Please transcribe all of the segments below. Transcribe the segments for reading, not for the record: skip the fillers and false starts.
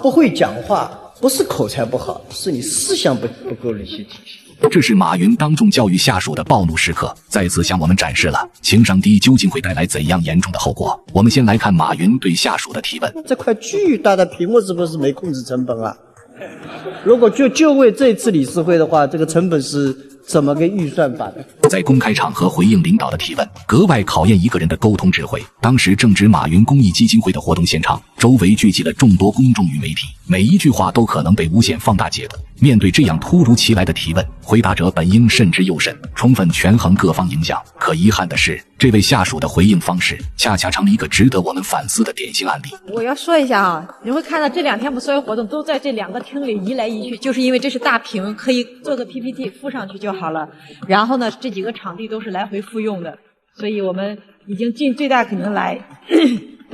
不会讲话不是口才不好，是你思想不够理性体系。这是马云当众教育下属的暴怒时刻，再次向我们展示了情商低究竟会带来怎样严重的后果。我们先来看马云对下属的提问：这块巨大的屏幕是不是没控制成本啊？如果就为这次理事会的话，这个成本是怎么个预算法的？在公开场合回应领导的提问，格外考验一个人的沟通智慧。当时正值马云公益基金会的活动现场，周围聚集了众多公众与媒体，每一句话都可能被无限放大解读。面对这样突如其来的提问，回答者本应慎之又慎，充分权衡各方影响。可遗憾的是，这位下属的回应方式恰恰成了一个值得我们反思的典型案例。我要说一下啊，你会看到这2天我们所有活动都在这2个厅里移来移去，就是因为这是大屏，可以做个 PPT 附上去就好了。然后呢，这几个场地都是来回复用的，所以我们已经尽最大可能来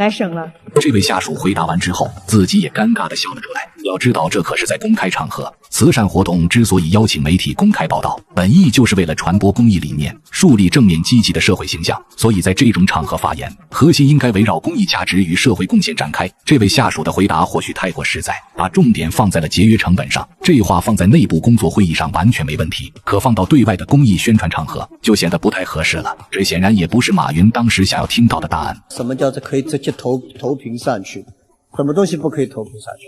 省了。这位下属回答完之后，自己也尴尬地笑了出来。要知道，这可是在公开场合。慈善活动之所以邀请媒体公开报道，本意就是为了传播公益理念，树立正面积极的社会形象。所以在这种场合发言，核心应该围绕公益价值与社会贡献展开。这位下属的回答或许太过实在，把重点放在了节约成本上。这话放在内部工作会议上完全没问题，可放到对外的公益宣传场合就显得不太合适了。这显然也不是马云当时想要听到的答案。什么叫做可以直接投屏上去？什么东西不可以投屏上去？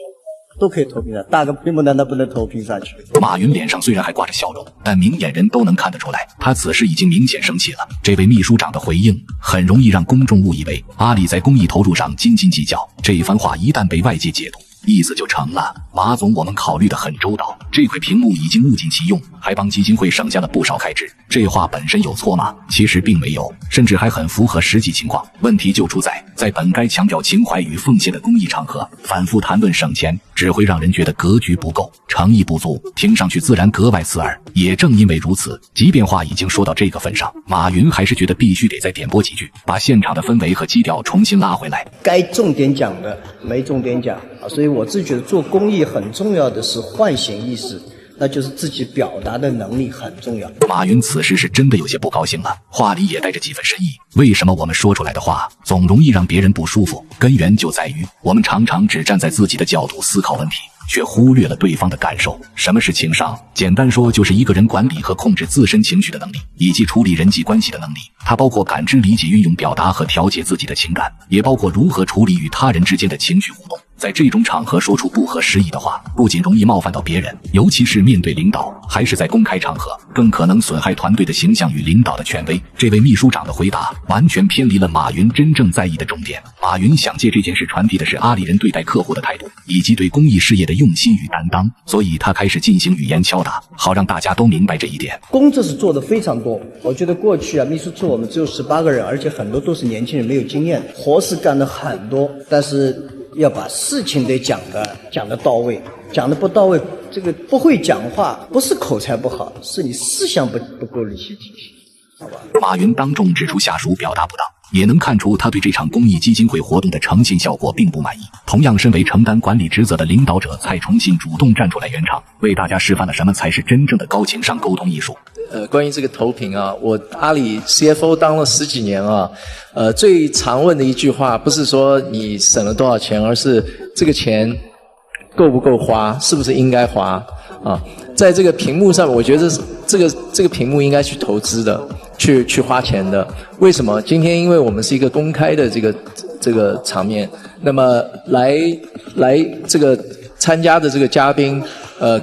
都可以投屏上，大个屏幕难道不能投屏上去？马云脸上虽然还挂着笑容，但明眼人都能看得出来，他此时已经明显生气了。这位秘书长的回应很容易让公众误以为阿里在公益投入上斤斤计较，这一番话一旦被外界解读，意思就成了马总我们考虑得很周到，这块屏幕已经物尽其用，还帮基金会省下了不少开支。这话本身有错吗？其实并没有，甚至还很符合实际情况。问题就出在本该强调情怀与奉献的公益场合，反复谈论省钱，只会让人觉得格局不够，诚意不足，听上去自然格外刺耳。也正因为如此，即便话已经说到这个份上，马云还是觉得必须得再点拨几句，把现场的氛围和基调重新拉回来。该重点讲的没重点讲啊，所以我自己觉得做公益很重要的是唤醒意识，那就是自己表达的能力很重要。马云此时是真的有些不高兴了，话里也带着几分深意。为什么我们说出来的话总容易让别人不舒服？根源就在于我们常常只站在自己的角度思考问题，却忽略了对方的感受。什么是情商？简单说就是一个人管理和控制自身情绪的能力，以及处理人际关系的能力。它包括感知、理解、运用、表达和调节自己的情感，也包括如何处理与他人之间的情绪互动。在这种场合说出不合时宜的话，不仅容易冒犯到别人，尤其是面对领导，还是在公开场合，更可能损害团队的形象与领导的权威。这位秘书长的回答完全偏离了马云真正在意的重点。马云想借这件事传递的是阿里人对待客户的态度，以及对公益事业的用心与担当，所以他开始进行语言敲打，好让大家都明白这一点。工作是做的非常多，我觉得过去秘书处我们只有18个人，而且很多都是年轻人，没有经验，活是干了很多，但是要把事情得讲的到位，讲的不到位，这个不会讲话不是口才不好，是你思想不够理性体系，好吧？马云当众指出下属表达不当，也能看出他对这场公益基金会活动的呈现效果并不满意。同样身为承担管理职责的领导者蔡崇信主动站出来圆场，为大家示范了什么才是真正的高情商沟通艺术。关于这个投屏啊，我阿里 CFO 当了10几年啊，最常问的一句话不是说你省了多少钱，而是这个钱够不够花，是不是应该花啊？在这个屏幕上，我觉得这个屏幕应该去投资的，去花钱的。为什么？今天因为我们是一个公开的这个场面，那么来这个参加的这个嘉宾。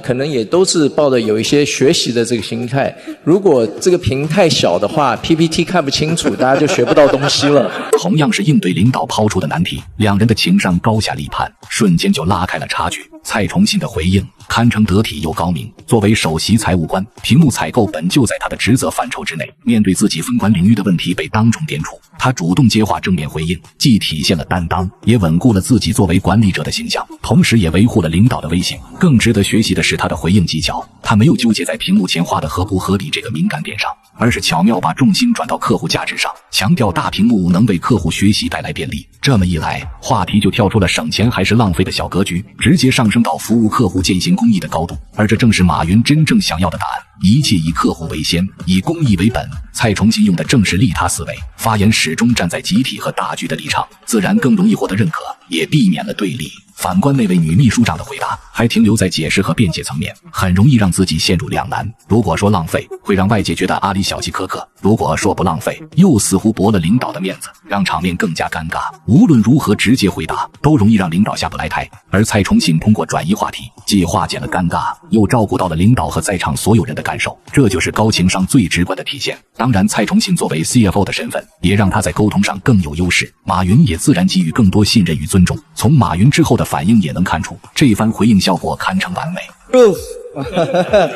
可能也都是抱着有一些学习的这个心态。如果这个屏太小的话 ，PPT 看不清楚，大家就学不到东西了。同样是应对领导抛出的难题，两人的情商高下立判，瞬间就拉开了差距。蔡崇信的回应堪称得体又高明。作为首席财务官，屏幕采购本就在他的职责范畴之内，面对自己分管领域的问题被当众点出，他主动接话正面回应，既体现了担当，也稳固了自己作为管理者的形象，同时也维护了领导的威信。更值得学习的是他的回应技巧，他没有纠结在屏幕前花的合不合理这个敏感点上，而是巧妙把重心转到客户价值上，强调大屏幕能为客户学习带来便利。这么一来，话题就跳出了省钱还是浪费的小格局，直接上升到服务客户践行公益的高度，而这正是马云真正想要的答案。一切以客户为先，以公益为本。蔡崇信用的正是利他思维，发言始终站在集体和大局的立场，自然更容易获得认可，也避免了对立。反观那位女秘书长的回答，还停留在解释和辩解层面，很容易让自己陷入两难。如果说浪费，会让外界觉得阿里小气苛刻；如果说不浪费，又似乎驳了领导的面子，让场面更加尴尬。无论如何直接回答，都容易让领导下不来台。而蔡崇信通过转移话题，既化解了尴尬，又照顾到了领导和在场所有人的感受，这就是高情商最直观的体现。当然，蔡崇信作为 CFO 的身份，也让他在沟通上更有优势。马云也自然给予更多信任与尊重。从马云之后的反应也能看出，这番回应效果堪称完美。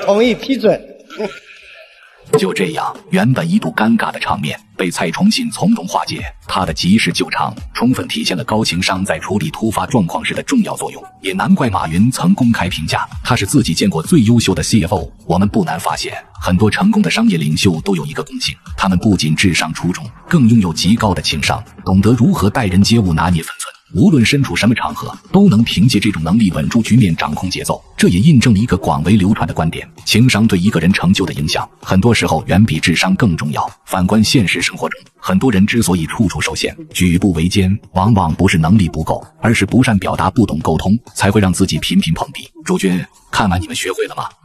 同意批准。就这样，原本一度尴尬的场面被蔡崇信从容化解。他的及时救场，充分体现了高情商在处理突发状况时的重要作用。也难怪马云曾公开评价，他是自己见过最优秀的 CFO。我们不难发现，很多成功的商业领袖都有一个共性，他们不仅智商出众，更拥有极高的情商，懂得如何待人接物，拿捏分寸。无论身处什么场合，都能凭借这种能力稳住局面，掌控节奏。这也印证了一个广为流传的观点：情商对一个人成就的影响，很多时候远比智商更重要。反观现实生活中，很多人之所以处处受限、举步维艰，往往不是能力不够，而是不善表达、不懂沟通，才会让自己频频碰壁。诸君，看完你们学会了吗？